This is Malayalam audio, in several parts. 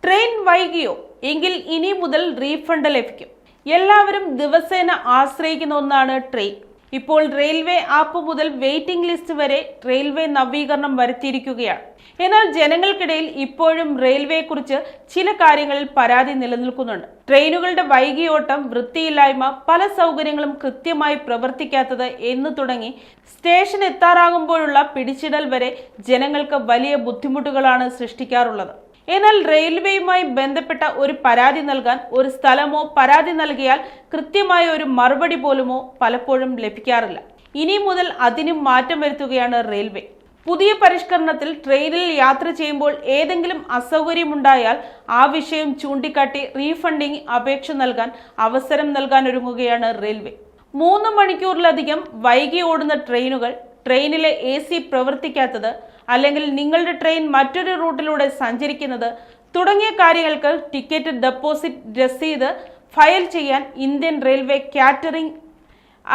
ട്രെയിൻ വൈകിയോ എങ്കിൽ ഇനി മുതൽ റീഫണ്ട് ലഭിക്കും. എല്ലാവരും ദിവസേന ആശ്രയിക്കുന്ന ഒന്നാണ് ട്രെയിൻ. ഇപ്പോൾ റെയിൽവേ ആപ്പ് മുതൽ വെയിറ്റിംഗ് ലിസ്റ്റ് വരെ റെയിൽവേ നവീകരണം വരുത്തിയിരിക്കുകയാണ്. എന്നാൽ ജനങ്ങൾക്കിടയിൽ ഇപ്പോഴും റെയിൽവേയെക്കുറിച്ച് ചില കാര്യങ്ങളിൽ പരാതി നിലനിൽക്കുന്നുണ്ട്. ട്രെയിനുകളുടെ വൈകിയോട്ടം, വൃത്തിയില്ലായ്മ, പല സൗകര്യങ്ങളും കൃത്യമായി പ്രവർത്തിക്കാത്തത് എന്ന് തുടങ്ങി സ്റ്റേഷൻ എത്താറാകുമ്പോഴുള്ള പിടിച്ചിടൽ വരെ ജനങ്ങൾക്ക് വലിയ ബുദ്ധിമുട്ടുകളാണ് സൃഷ്ടിക്കാറുള്ളത്. എന്നാൽ റെയിൽവേയുമായി ബന്ധപ്പെട്ട ഒരു പരാതി നൽകാൻ ഒരു സ്ഥലമോ പരാതി നൽകിയാൽ കൃത്യമായ ഒരു മറുപടി പോലുമോ പലപ്പോഴും ലഭിക്കാറില്ല. ഇനി മുതൽ അതിനും മാറ്റം വരുത്തുകയാണ് റെയിൽവേ. പുതിയ പരിഷ്കരണത്തിൽ ട്രെയിനിൽ യാത്ര ചെയ്യുമ്പോൾ ഏതെങ്കിലും അസൗകര്യമുണ്ടായാൽ ആ വിഷയം ചൂണ്ടിക്കാട്ടി റീഫണ്ടിംഗ് അപേക്ഷ നൽകാൻ അവസരം നൽകാൻ ഒരുങ്ങുകയാണ് റെയിൽവേ. 3 മണിക്കൂറിലധികം വൈകി ഓടുന്ന ട്രെയിനുകൾ, ട്രെയിനിലെ AC പ്രവർത്തിക്കാത്തത്, അല്ലെങ്കിൽ നിങ്ങളുടെ ട്രെയിൻ മറ്റൊരു റൂട്ടിലൂടെ സഞ്ചരിക്കുന്നത് തുടങ്ങിയ കാര്യങ്ങൾക്ക് ടിക്കറ്റ് ഡെപ്പോസിറ്റ് രസീത് ഫയൽ ചെയ്യാൻ Indian railway catering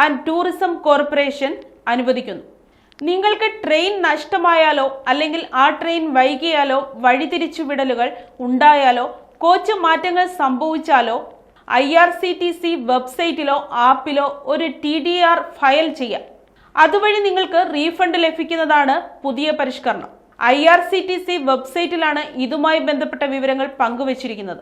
and tourism corporation അനുവദിക്കുന്നു. നിങ്ങൾക്ക് ട്രെയിൻ നഷ്ടമായാലോ അല്ലെങ്കിൽ ആ ട്രെയിൻ വൈകിയാലോ, വഴിതിരിച്ചുവിടലുകൾ ഉണ്ടായാലോ, കോച്ച് മാറ്റങ്ങൾ സംഭവിച്ചാലോ IRCTC വെബ്സൈറ്റിലോ ആപ്പിലോ ഒരു TDR ഫയൽ ചെയ്യാം. അതുവഴി നിങ്ങൾക്ക് റീഫണ്ട് ലഭിക്കുന്നതാണ് പുതിയ പരിഷ്കരണം. IRCTC വെബ്സൈറ്റിലാണ് ഇതുമായി ബന്ധപ്പെട്ട വിവരങ്ങൾ പങ്കുവച്ചിരിക്കുന്നത്.